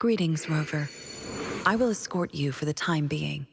Greetings, Rover. I will escort you for the time being.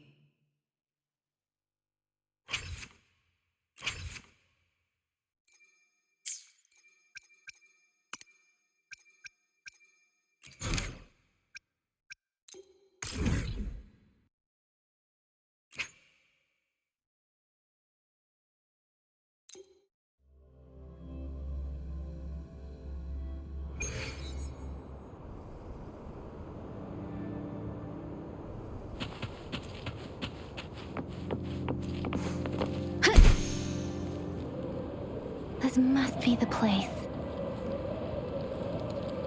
This must be the place.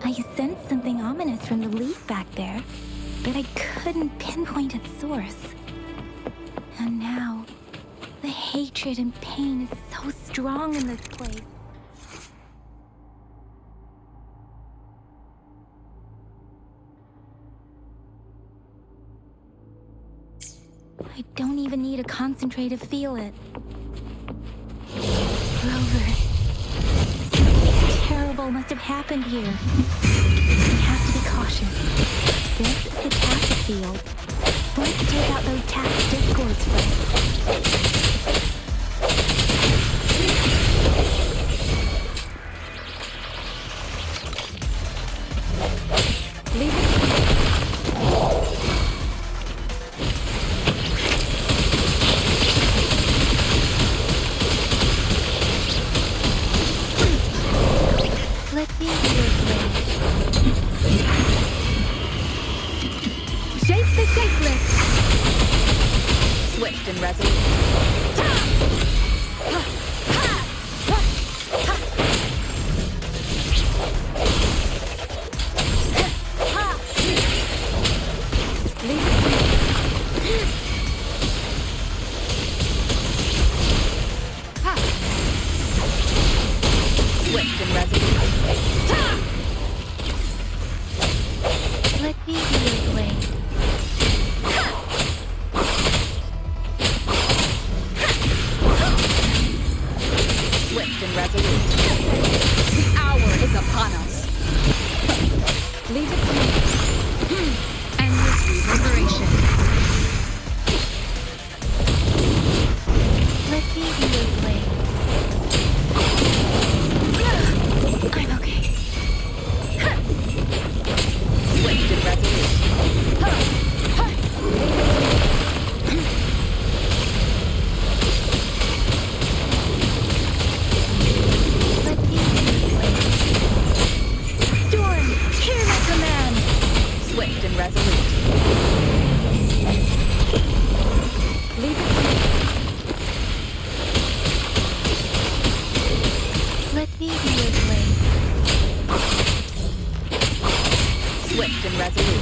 I sensed something ominous from the leaf back there, but I couldn't pinpoint its source. And now, the hatred and pain is so strong in this place. I don't even need to concentrate to feel it. Rover, something terrible must have happened here. We have to be cautious. This is a tacit field. Let's take out those tacit discords first. Swift and resolute. Swift and resolute. Let me be your blade. Swift and resolute. The hour is upon us. Leave it to me. Endless reverberation. Let me be your blade. I'm okay. Swift and resolute. Let me be your blade. Storm, hear my command. Swift and resolute. Leave it to me. Let me be your blade. Swift and resolute.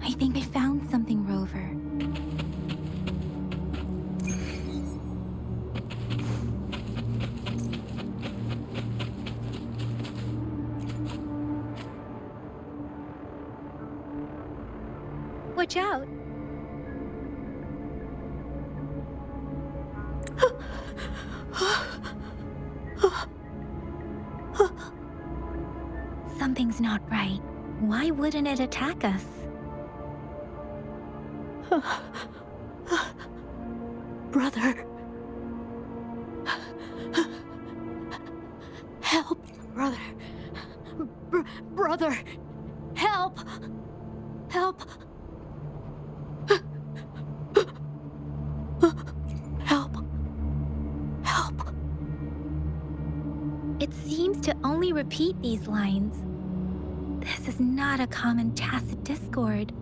I think I found something, Rover. Watch out! Something's not right. Why wouldn't it attack us? Brother. Help, brother. Brother. Help. Help. Help. Help. It seems to only repeat these lines. This is not a common tacit discord.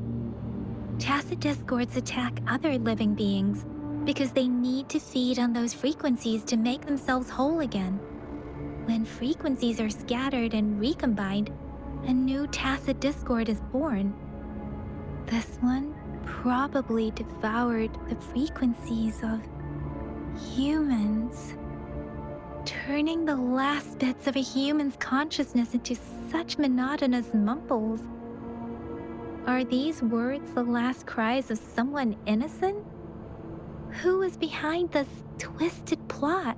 Tacit discords attack other living beings because they need to feed on those frequencies to make themselves whole again. When frequencies are scattered and recombined, a new tacit discord is born. This one probably devoured the frequencies of humans, turning the last bits of a human's consciousness into such monotonous mumbles. Are these words the last cries of someone innocent? Who is behind this twisted plot?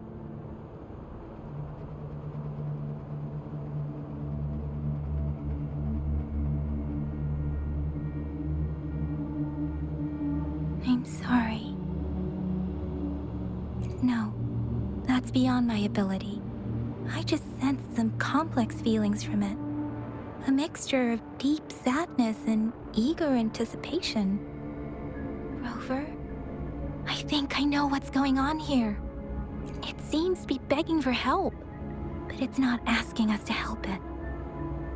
I'm sorry. No, that's beyond my ability. I just sensed some complex feelings from it. A mixture of deep sadness and eager anticipation. Rover, I think I know what's going on here. It seems to be begging for help, but it's not asking us to help it.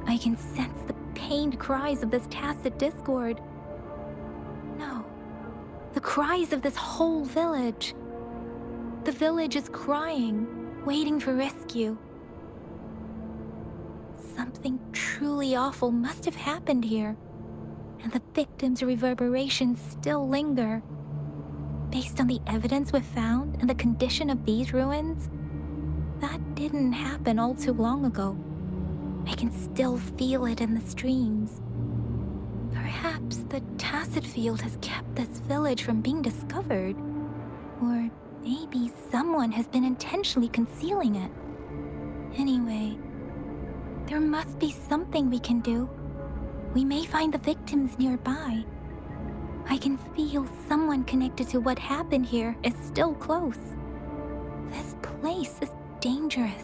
I can sense the pained cries of this tacit discord. No, the cries of this whole village. The village is crying, waiting for rescue. Something truly awful must have happened here, and the victims' reverberations still linger. Based on the evidence we've found and the condition of these ruins, that didn't happen all too long ago. I can still feel it in the streams. Perhaps the tacit field has kept this village from being discovered, or maybe someone has been intentionally concealing it. Anyway, there must be something we can do. We may find the victims nearby. I can feel someone connected to what happened here is still close. This place is dangerous.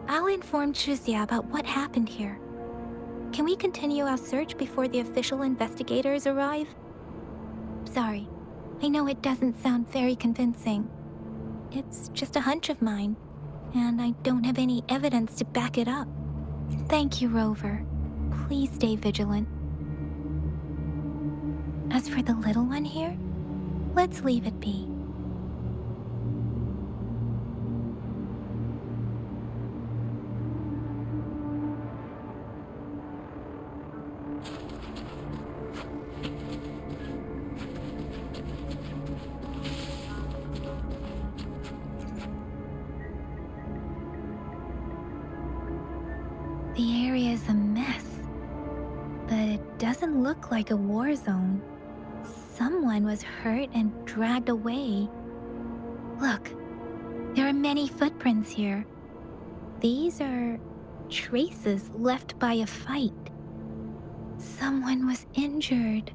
I'll inform Chuzia about what happened here. Can we continue our search before the official investigators arrive? Sorry, I know it doesn't sound very convincing. It's just a hunch of mine, and I don't have any evidence to back it up. Thank you, Rover. Please stay vigilant. As for the little one here, let's leave it be. The area is a mess, but it doesn't look like a war zone. Someone was hurt and dragged away. Look, there are many footprints here. These are traces left by a fight. Someone was injured.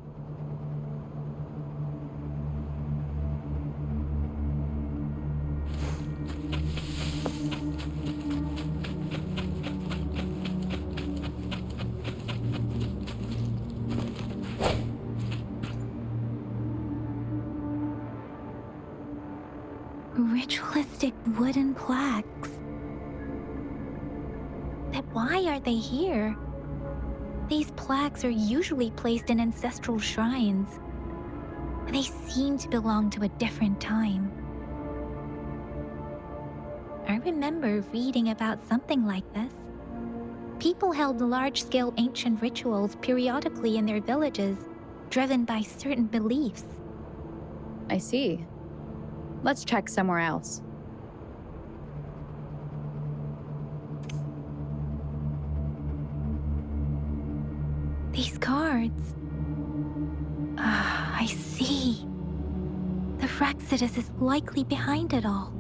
Ritualistic wooden plaques. But why are they here? These plaques are usually placed in ancestral shrines. They seem to belong to a different time. I remember reading about something like this. People held large-scale ancient rituals periodically in their villages, driven by certain beliefs. I see. Let's check somewhere else. These cards. I see. The Fraxidus is likely behind it all.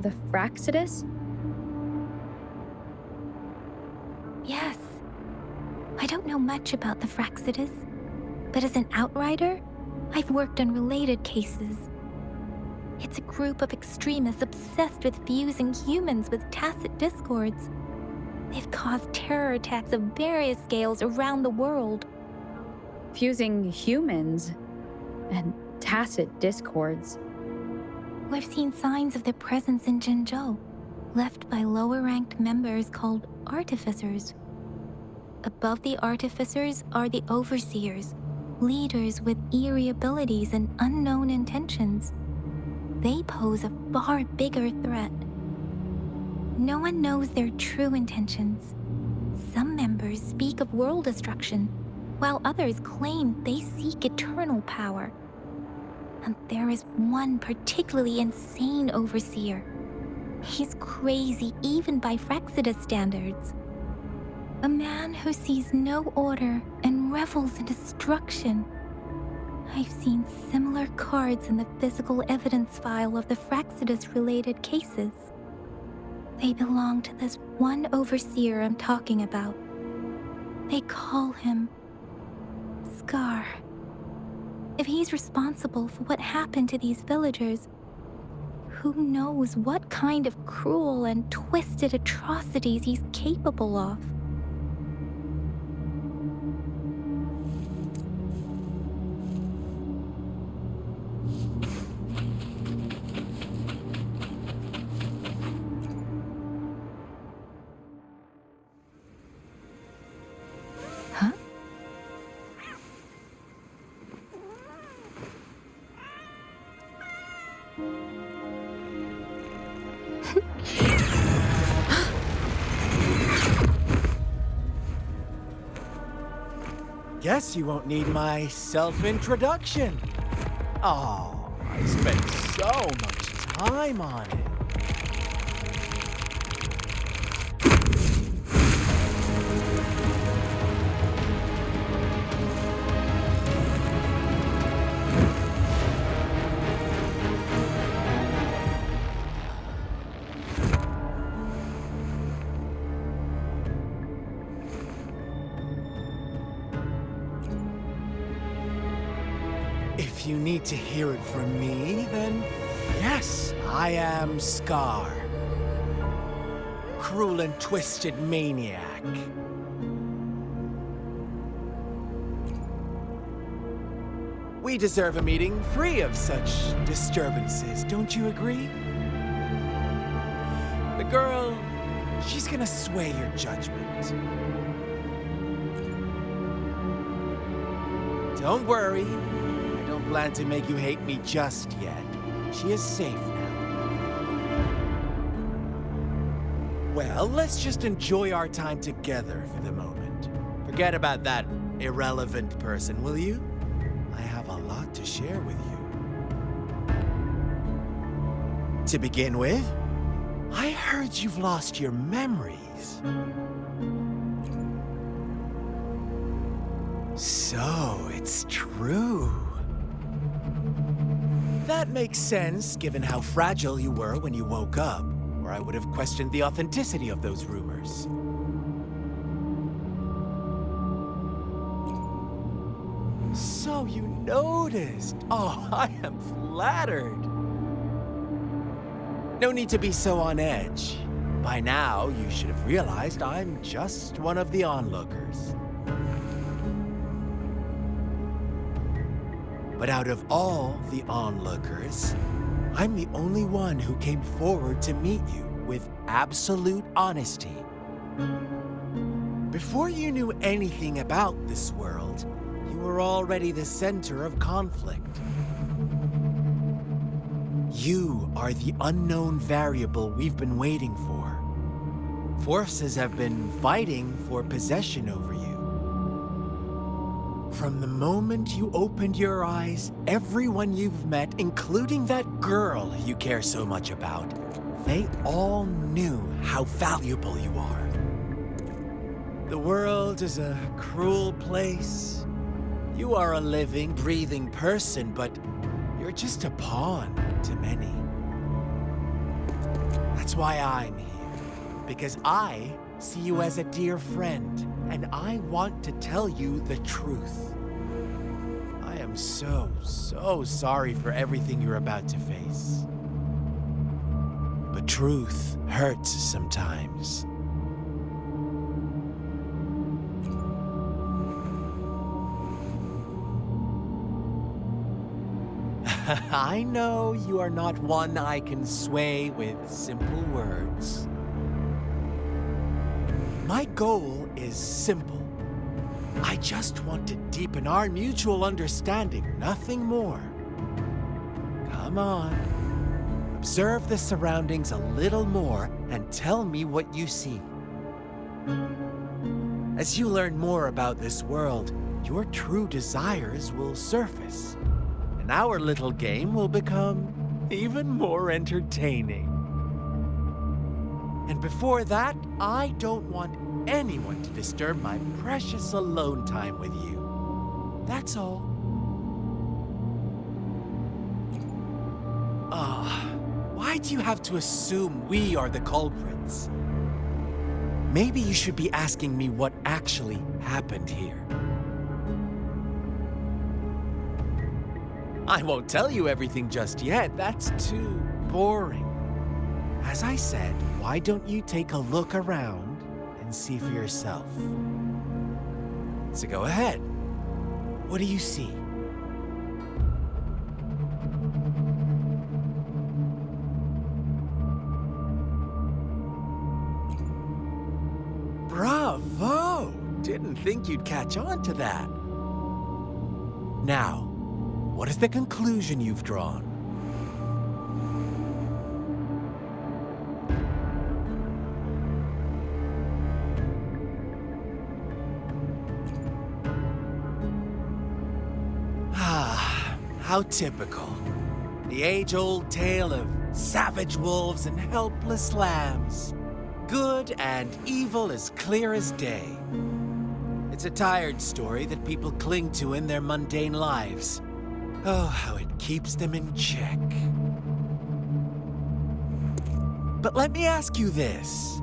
The Fraxidus? Yes. I don't know much about the Fraxidus, but as an outrider, I've worked on related cases. It's a group of extremists obsessed with fusing humans with tacit discords. They've caused terror attacks of various scales around the world. Fusing humans and tacit discords. We've seen signs of their presence in Jinzhou, left by lower-ranked members called artificers. Above the artificers are the overseers, leaders with eerie abilities and unknown intentions. They pose a far bigger threat. No one knows their true intentions. Some members speak of world destruction, while others claim they seek eternal power. And there is one particularly insane overseer. He's crazy even by Frexidus standards. A man who sees no order and revels in destruction. I've seen similar cards in the physical evidence file of the Frexidus-related cases. They belong to this one overseer I'm talking about. They call him Scar. If he's responsible for what happened to these villagers, who knows what kind of cruel and twisted atrocities he's capable of. Huh? Guess you won't need my self-introduction. Oh, I spent so much time on it. If you need to hear it from me, then yes, I am Scar. Cruel and twisted maniac. We deserve a meeting free of such disturbances, don't you agree? The girl, she's gonna sway your judgment. Don't worry. I don't plan to make you hate me just yet. She is safe now. Well, let's just enjoy our time together for the moment. Forget about that irrelevant person, will you? I have a lot to share with you. To begin with, I heard you've lost your memories. So, it's true. That makes sense, given how fragile you were when you woke up, or I would have questioned the authenticity of those rumors. So you noticed. Oh, I am flattered. No need to be so on edge. By now, you should have realized I'm just one of the onlookers. But out of all the onlookers, I'm the only one who came forward to meet you with absolute honesty. Before you knew anything about this world, you were already the center of conflict. You are the unknown variable we've been waiting for. Forces have been fighting for possession over you. From the moment you opened your eyes, everyone you've met, including that girl you care so much about, they all knew how valuable you are. The world is a cruel place. You are a living, breathing person, but you're just a pawn to many. That's why I'm here, because I see you as a dear friend, and I want to tell you the truth. I am so sorry for everything you're about to face. But truth hurts sometimes. I know you are not one I can sway with simple words. My goal is simple. I just want to deepen our mutual understanding, nothing more. Come on. Observe the surroundings a little more and tell me what you see. As you learn more about this world, your true desires will surface, and our little game will become even more entertaining. And before that, I don't want anyone to disturb my precious alone time with you. That's all. Why do you have to assume we are the culprits? Maybe you should be asking me what actually happened here. I won't tell you everything just yet. That's too boring. As I said, why don't you take a look around and see for yourself? So go ahead. What do you see? Bravo! Didn't think you'd catch on to that. Now, what is the conclusion you've drawn? How typical. The age-old tale of savage wolves and helpless lambs. Good and evil as clear as day. It's a tired story that people cling to in their mundane lives. Oh, how it keeps them in check. But let me ask you this.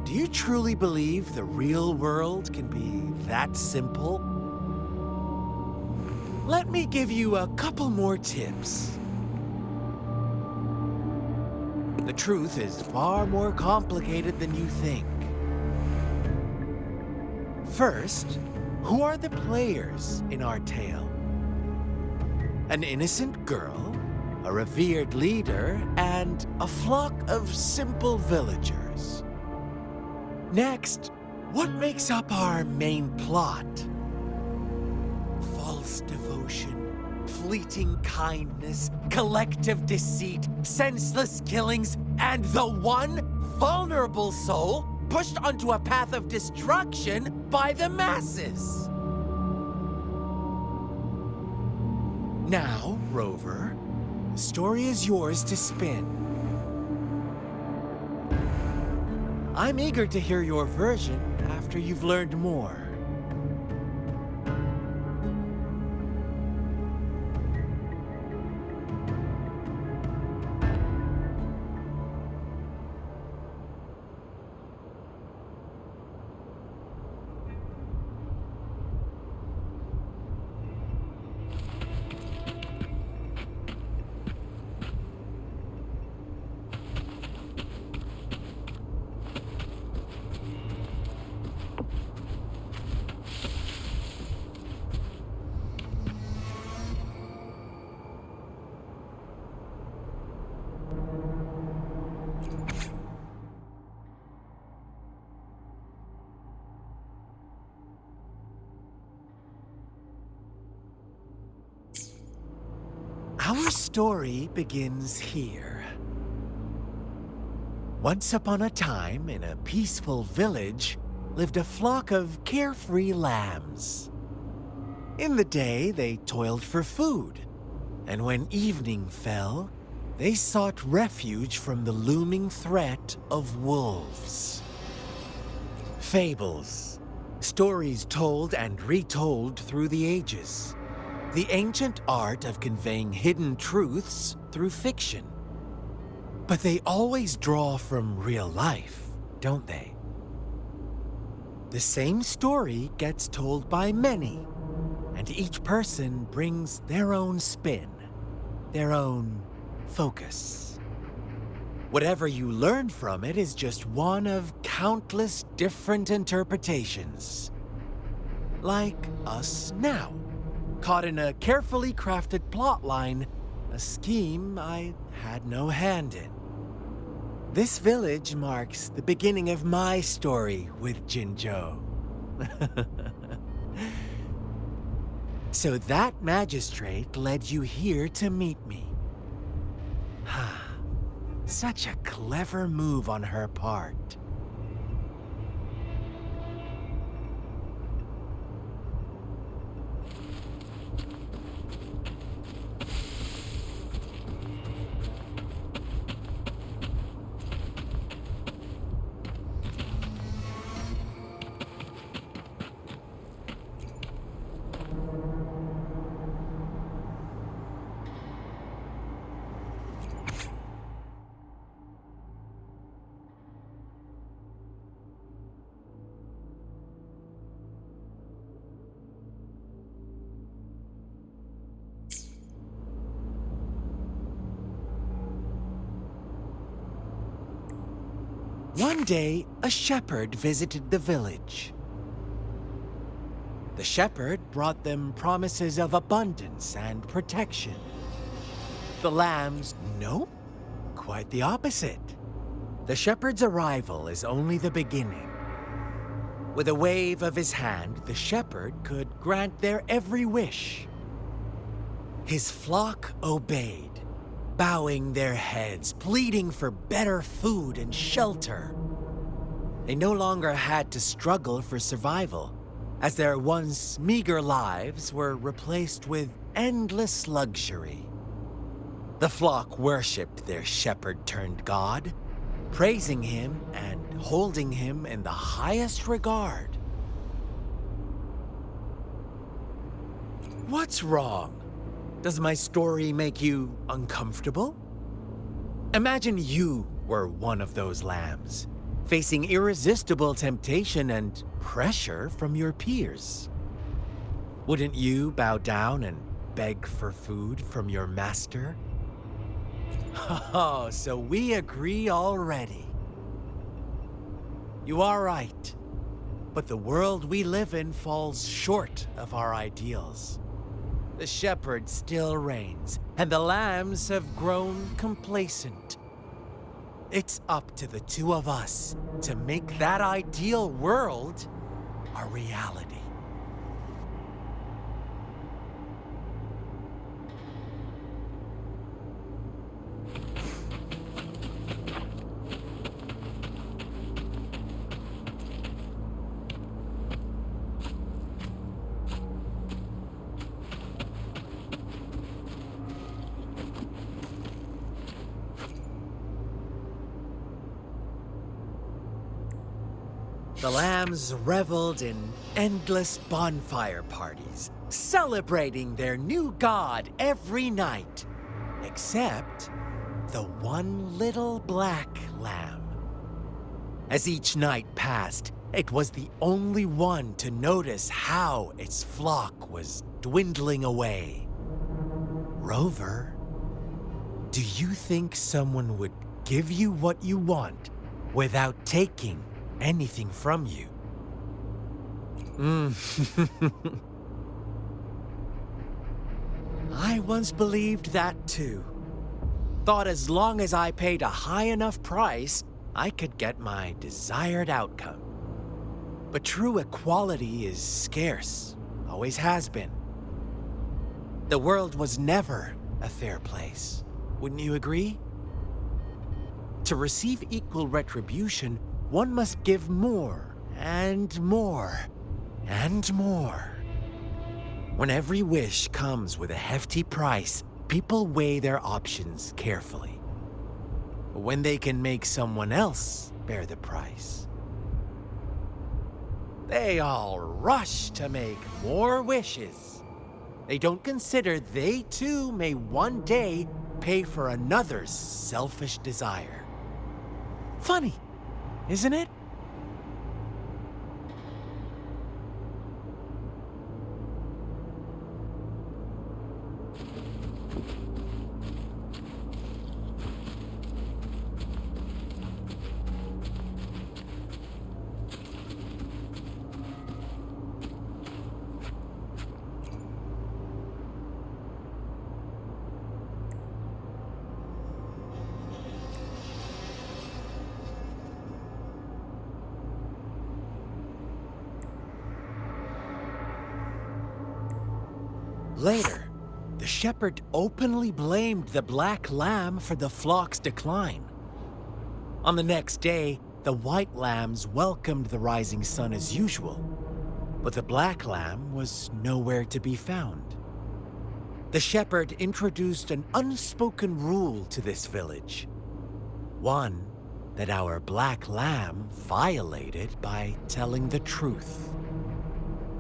Do you truly believe the real world can be that simple? Let me give you a couple more tips. The truth is far more complicated than you think. First, who are the players in our tale? An innocent girl, a revered leader, and a flock of simple villagers. Next, what makes up our main plot? False devotion, fleeting kindness, collective deceit, senseless killings, and the one vulnerable soul pushed onto a path of destruction by the masses. Now, Rover, the story is yours to spin. I'm eager to hear your version after you've learned more. Our story begins here. Once upon a time, in a peaceful village, lived a flock of carefree lambs. In the day, they toiled for food, and when evening fell, they sought refuge from the looming threat of wolves. Fables, stories told and retold through the ages. The ancient art of conveying hidden truths through fiction. But they always draw from real life, don't they? The same story gets told by many, and each person brings their own spin, their own focus. Whatever you learn from it is just one of countless different interpretations. Like us now. Caught in a carefully crafted plotline, a scheme I had no hand in. This village marks the beginning of my story with Jinzhou. So that magistrate led you here to meet me. Such a clever move on her part. One day, a shepherd visited the village. The shepherd brought them promises of abundance and protection. The lambs, nope, quite the opposite. The shepherd's arrival is only the beginning. With a wave of his hand, the shepherd could grant their every wish. His flock obeyed, bowing their heads, pleading for better food and shelter. They no longer had to struggle for survival, as their once meager lives were replaced with endless luxury. The flock worshipped their shepherd-turned-god, praising him and holding him in the highest regard. What's wrong? Does my story make you uncomfortable? Imagine you were one of those lambs, facing irresistible temptation and pressure from your peers. Wouldn't you bow down and beg for food from your master? Oh, so we agree already. You are right, but the world we live in falls short of our ideals. The shepherd still reigns, and the lambs have grown complacent. It's up to the two of us to make that ideal world a reality. The lambs reveled in endless bonfire parties, celebrating their new god every night, except the one little black lamb. As each night passed, it was the only one to notice how its flock was dwindling away. Rover, do you think someone would give you what you want without taking anything from you? I once believed that too. Thought as long as I paid a high enough price, I could get my desired outcome. But true equality is scarce, always has been. The world was never a fair place, wouldn't you agree? To receive equal retribution, one must give more and more and more. When every wish comes with a hefty price, people weigh their options carefully. But when they can make someone else bear the price, they all rush to make more wishes. They don't consider they too may one day pay for another's selfish desire. Funny, isn't it? Later, the shepherd openly blamed the black lamb for the flock's decline. On the next day, the white lambs welcomed the rising sun as usual, but the black lamb was nowhere to be found. The shepherd introduced an unspoken rule to this village, one that our black lamb violated by telling the truth.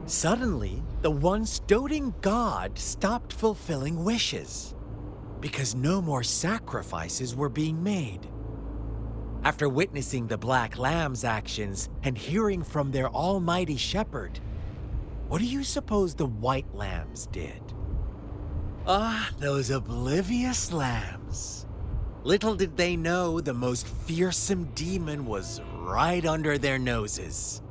Suddenly, the once doting god stopped fulfilling wishes because no more sacrifices were being made. After witnessing the black lamb's actions and hearing from their almighty shepherd, what do you suppose the white lambs did? Ah, those oblivious lambs. Little did they know the most fearsome demon was right under their noses.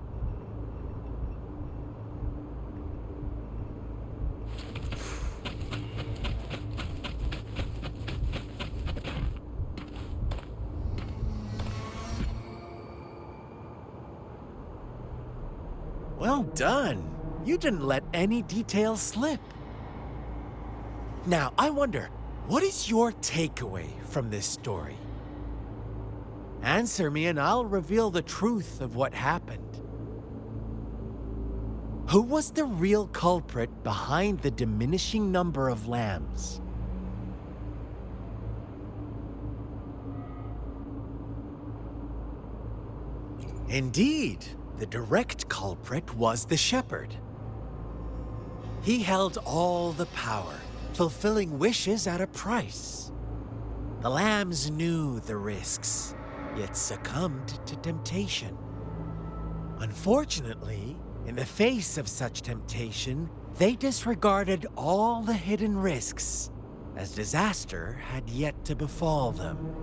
Well done. You didn't let any details slip. Now, I wonder, what is your takeaway from this story? Answer me and I'll reveal the truth of what happened. Who was the real culprit behind the diminishing number of lambs? Indeed, the direct culprit was the shepherd. He held all the power, fulfilling wishes at a price. The lambs knew the risks, yet succumbed to temptation. Unfortunately, in the face of such temptation, they disregarded all the hidden risks, as disaster had yet to befall them.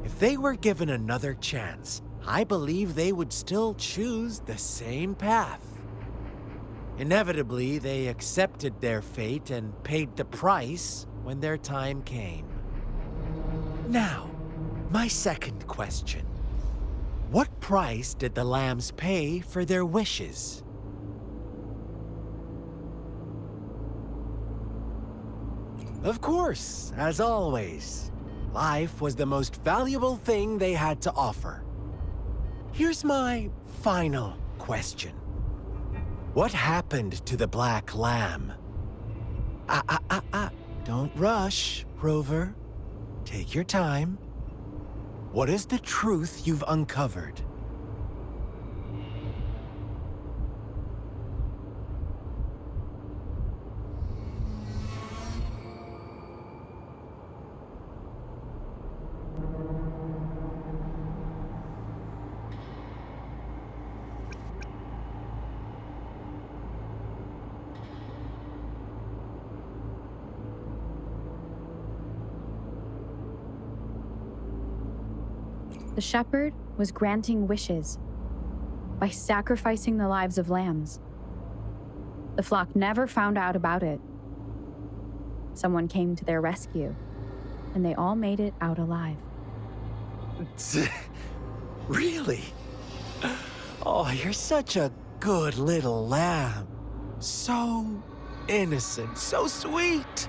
If they were given another chance, I believe they would still choose the same path. Inevitably, they accepted their fate and paid the price when their time came. Now, my second question. What price did the lambs pay for their wishes? Of course, as always, life was the most valuable thing they had to offer. Here's my final question. What happened to the black lamb? Don't rush, Rover. Take your time. What is the truth you've uncovered? The shepherd was granting wishes by sacrificing the lives of lambs. The flock never found out about it. Someone came to their rescue, and they all made it out alive. Really? Oh, you're such a good little lamb. So innocent, so sweet.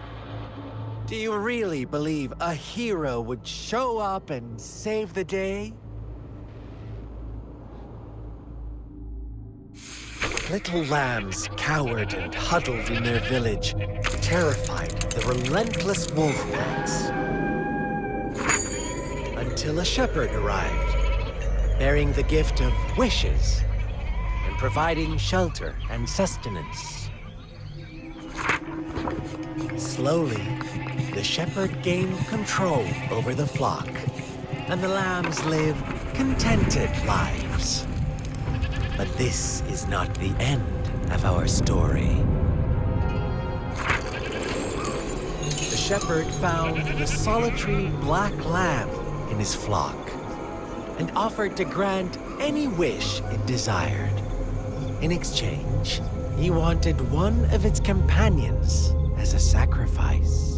Do you really believe a hero would show up and save the day? Little lambs cowered and huddled in their village, terrified of the relentless wolf packs. Until a shepherd arrived, bearing the gift of wishes and providing shelter and sustenance. Slowly, the shepherd gained control over the flock, and the lambs lived contented lives. But this is not the end of our story. The shepherd found the solitary black lamb in his flock and offered to grant any wish it desired. In exchange, he wanted one of its companions as a sacrifice.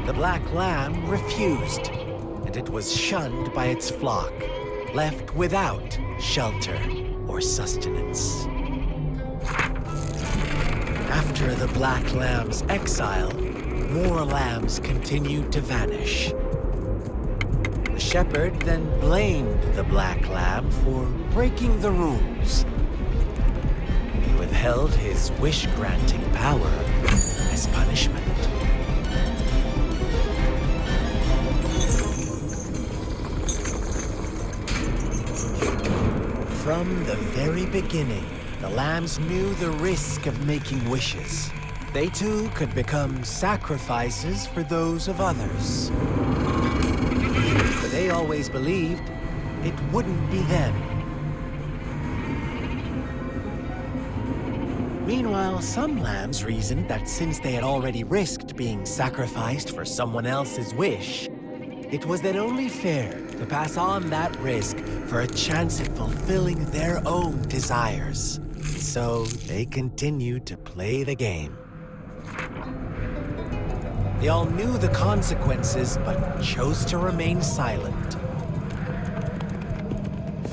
The black lamb refused, and it was shunned by its flock, left without shelter or sustenance. After the black lamb's exile, more lambs continued to vanish. The shepherd then blamed the black lamb for breaking the rules. He withheld his wish-granting power as punishment. From the very beginning, the lambs knew the risk of making wishes. They too could become sacrifices for those of others. But they always believed it wouldn't be them. Meanwhile, some lambs reasoned that since they had already risked being sacrificed for someone else's wish, it was then only fair to pass on that risk for a chance at fulfilling their own desires. So they continued to play the game. They all knew the consequences, but chose to remain silent.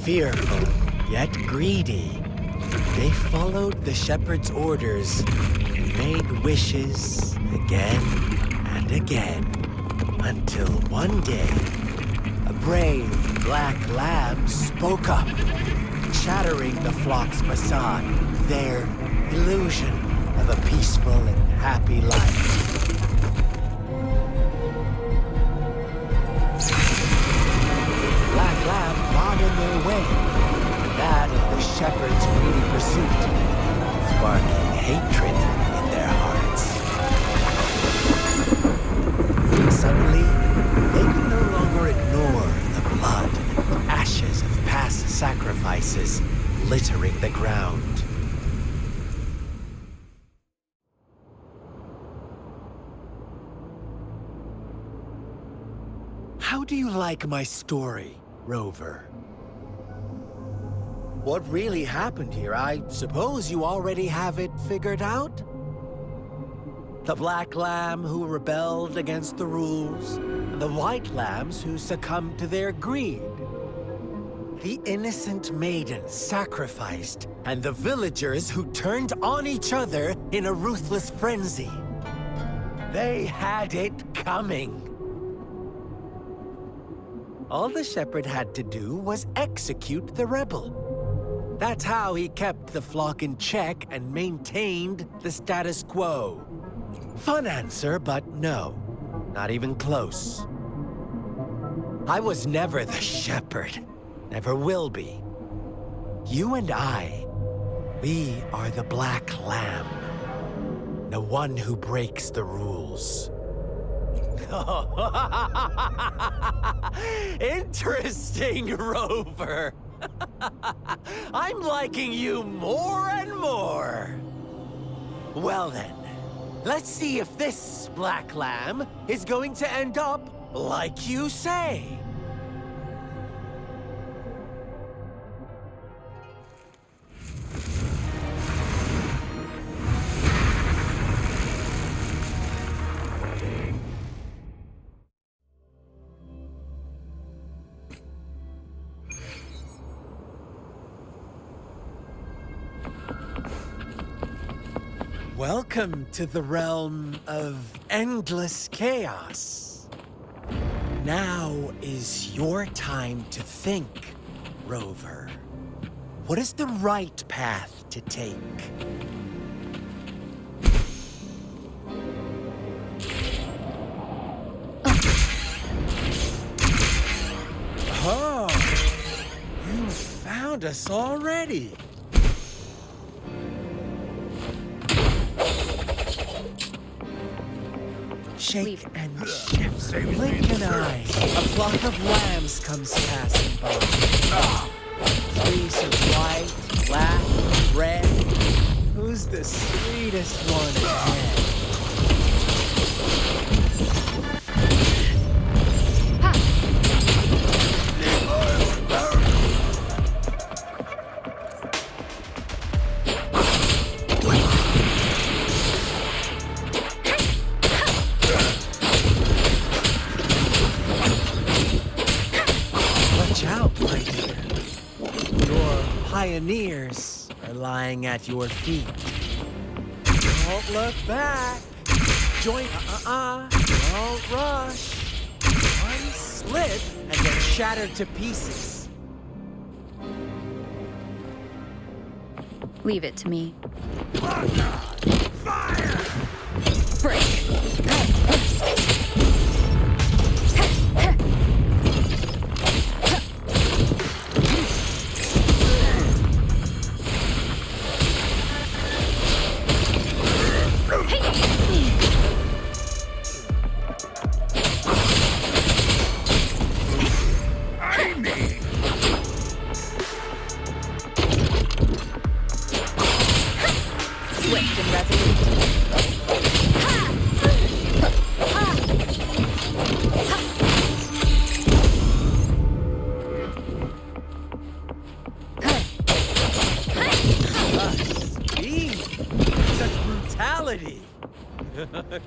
Fearful, yet greedy, they followed the shepherd's orders and made wishes again and again, until one day, a brave black lamb spoke up, shattering the flock's facade, their illusion of a peaceful and happy life. Black lamb got in their way, that of the shepherd's greedy pursuit, sparking hatred in their hearts. Suddenly, they could no longer ignore the blood and ashes of past sacrifices littering the ground. How do you like my story, Rover? What really happened here? I suppose you already have it figured out? The black lamb who rebelled against the rules, and the white lambs who succumbed to their greed. The innocent maiden sacrificed, and the villagers who turned on each other in a ruthless frenzy. They had it coming. All the shepherd had to do was execute the rebel. That's how he kept the flock in check and maintained the status quo. Fun answer, but no, not even close. I was never the shepherd, never will be. You and I, we are the black lamb, the one who breaks the rules. Interesting, Rover. I'm liking you more and more. Well then, let's see if this black lamb is going to end up like you say. Welcome to the realm of endless chaos. Now is your time to think, Rover. What is the right path to take? Oh, you found us already. Shake and shift, blink an eye. A flock of lambs comes passing by. Fleece of white, black, red. Who's the sweetest one ahead? Pioneers are lying at your feet. Don't look back. Join, don't rush. One slip and get shattered to pieces. Leave it to me. Fire! Break!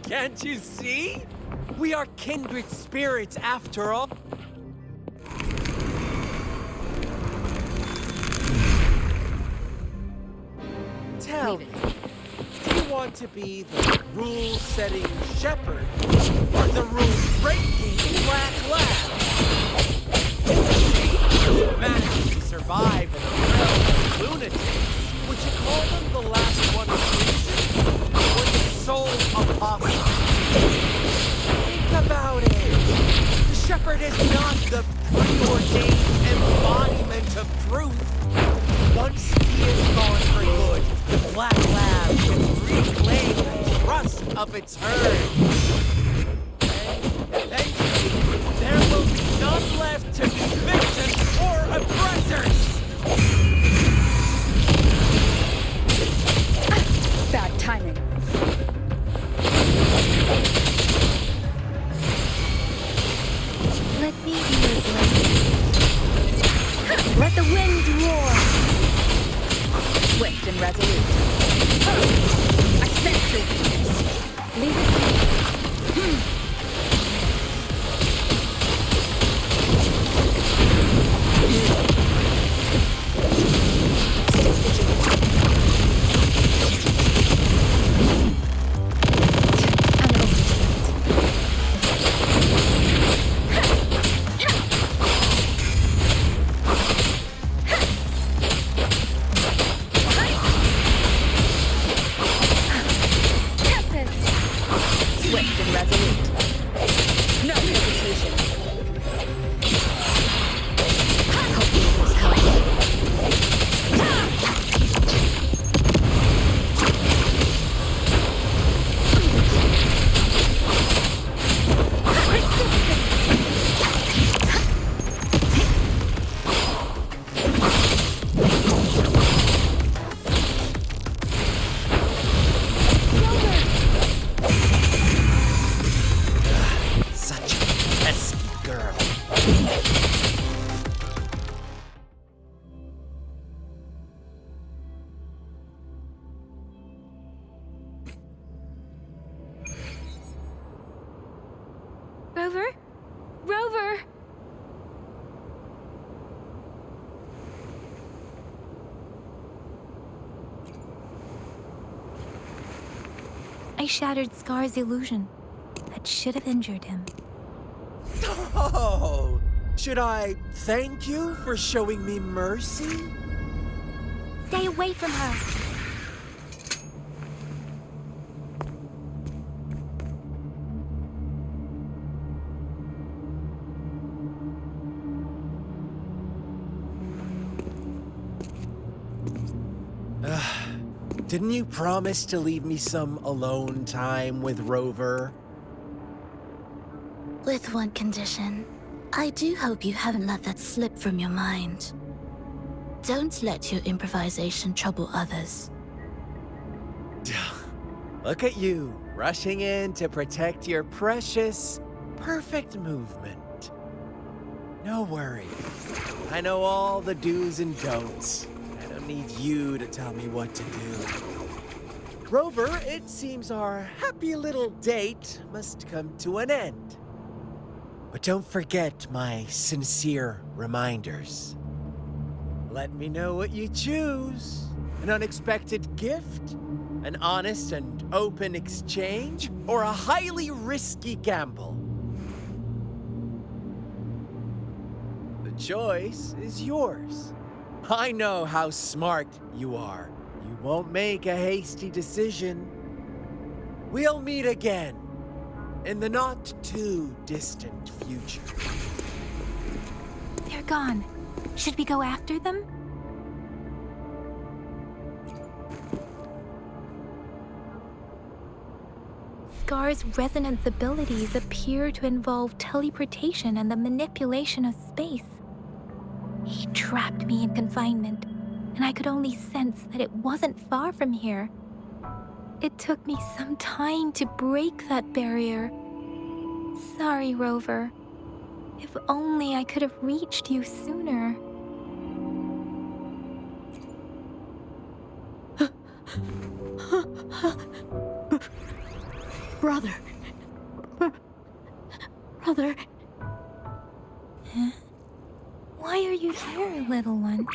Can't you see? We are kindred spirits after all. Tell me, do you want to be the rule-setting shepherd or the rule-breaking black lab? If you manage to survive in a realm of lunatics, would you call them the last one of reason or the sole apostle? Think about it. The shepherd is not the preordained embodiment of truth. Once he is gone for good, the black lab can reclaim the trust of its herd. And eventually, there will be none left to be victims or oppressors. Bad timing. Let me be your blade. Let the winds roar. Swift and resolute. I sense your weakness. Leave it to me. Swift and resolute. No hesitation. Hope you will help. Such a pesky girl. Rover? Rover! I shattered Scar's illusion. That should have injured him. Oh, should I thank you for showing me mercy? Stay away from her! Didn't you promise to leave me some alone time with Rover? With one condition. I do hope you haven't let that slip from your mind. Don't let your improvisation trouble others. Look at you, rushing in to protect your precious, perfect movement. No worries. I know all the do's and don'ts. I don't need you to tell me what to do. Rover, it seems our happy little date must come to an end. But don't forget my sincere reminders. Let me know what you choose. An unexpected gift? An honest and open exchange? Or a highly risky gamble? The choice is yours. I know how smart you are. You won't make a hasty decision. We'll meet again in the not-too-distant future. They're gone. Should we go after them? Scar's resonance abilities appear to involve teleportation and the manipulation of space. He trapped me in confinement, and I could only sense that it wasn't far from here. It took me some time to break that barrier. Sorry, Rover. If only I could have reached you sooner. Brother. Brother. Huh? Why are you here, little one?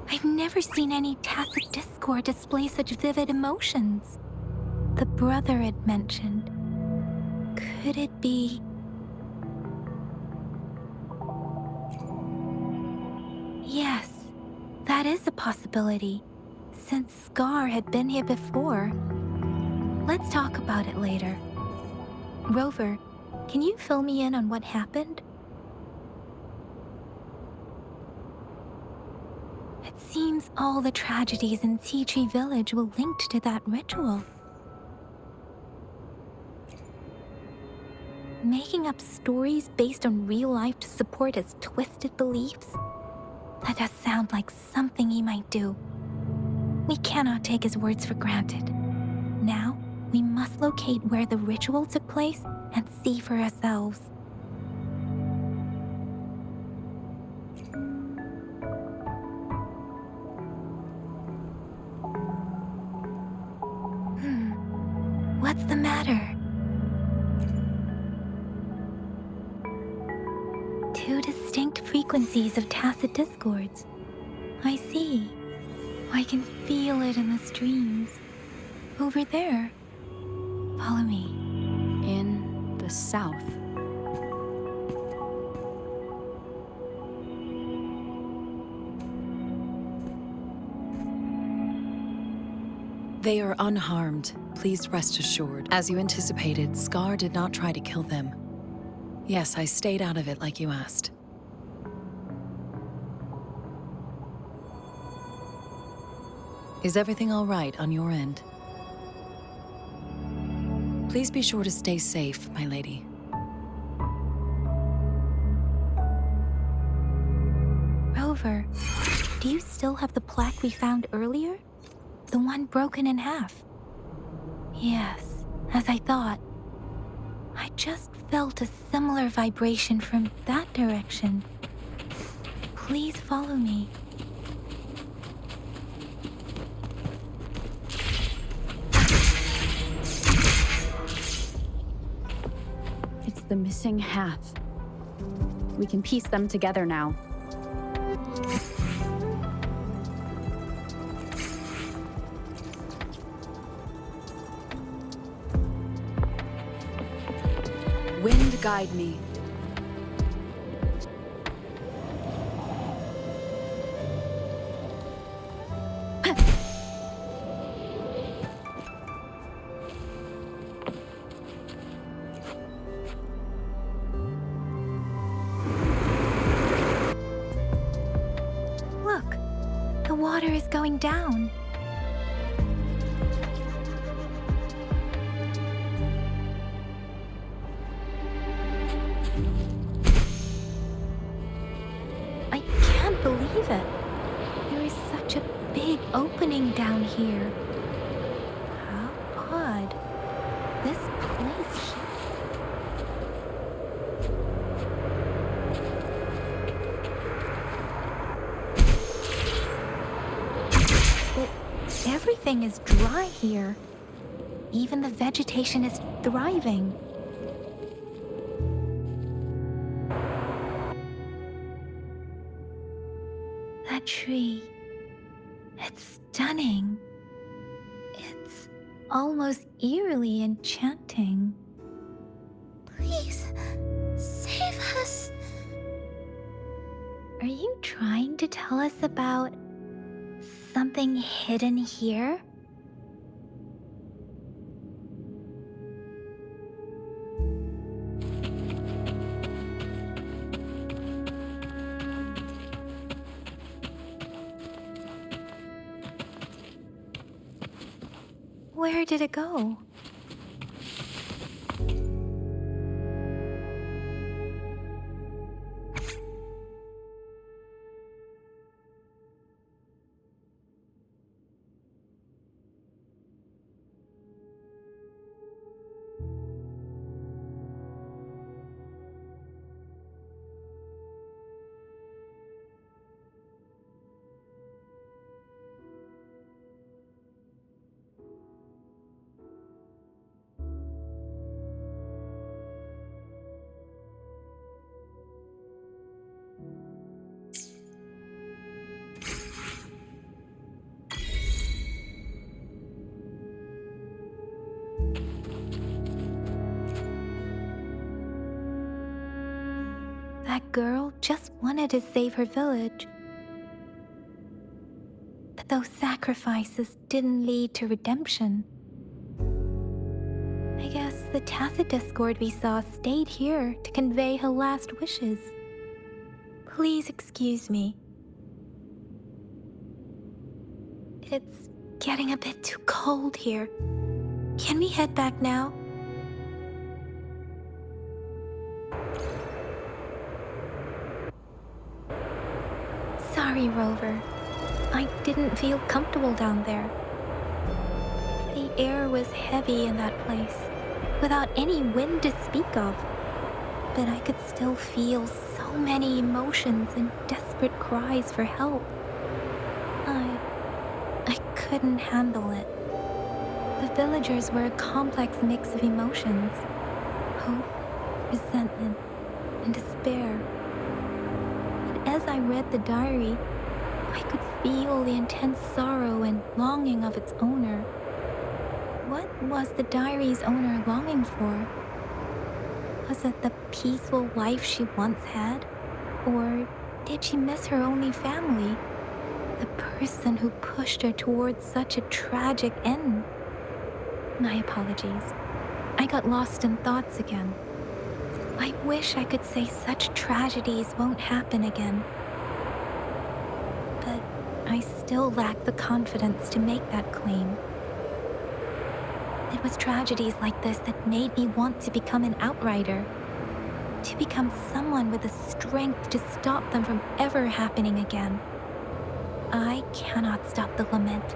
I've never seen any tacit discord display such vivid emotions. The brother it mentioned. Could it be... Yes, that is a possibility, since Scar had been here before. Let's talk about it later. Rover, can you fill me in on what happened? It seems all the tragedies in Tea Tree Village were linked to that ritual. Making up stories based on real life to support his twisted beliefs? That does sound like something he might do. We cannot take his words for granted. Now, we must locate where the ritual took place and see for ourselves. What's the matter? Two distinct frequencies of tacit discords. I see. I can feel it in the streams. Over there. Follow me. In the south. They are unharmed. Please rest assured. As you anticipated, Scar did not try to kill them. Yes, I stayed out of it like you asked. Is everything all right on your end? Please be sure to stay safe, my lady. Rover, do you still have the plaque we found earlier? The one broken in half? Yes, as I thought. I just felt a similar vibration from that direction. Please follow me. It's the missing half. We can piece them together now. Wind guide me. Look, the water is going down. I can't believe it. There is such a big opening down here. How odd. This place. But everything is dry here. Even the vegetation is thriving. That tree. It's stunning. It's almost eerily enchanting. Please, save us. Are you trying to tell us about something hidden here? Where did it go? That girl just wanted to save her village. But those sacrifices didn't lead to redemption. I guess the tacit discord we saw stayed here to convey her last wishes. Please excuse me. It's getting a bit too cold here. Can we head back now? Sorry, Rover. I didn't feel comfortable down there. The air was heavy in that place, without any wind to speak of. But I could still feel so many emotions and desperate cries for help. I couldn't handle it. The villagers were a complex mix of emotions: hope, resentment, and despair. And as I read the diary, I could feel the intense sorrow and longing of its owner. What was the diary's owner longing for? Was it the peaceful life she once had? Or did she miss her only family? The person who pushed her towards such a tragic end? My apologies. I got lost in thoughts again. I wish I could say such tragedies won't happen again. But I still lack the confidence to make that claim. It was tragedies like this that made me want to become an outrider. To become someone with the strength to stop them from ever happening again. I cannot stop the lament,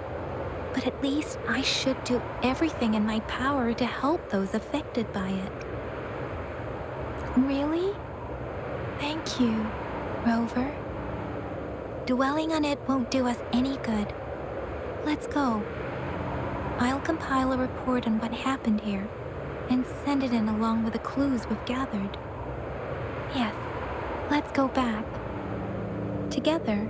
but at least I should do everything in my power to help those affected by it. Really? Thank you, Rover. Dwelling on it won't do us any good. Let's go. I'll compile a report on what happened here and send it in along with the clues we've gathered. Yes, let's go back. Together.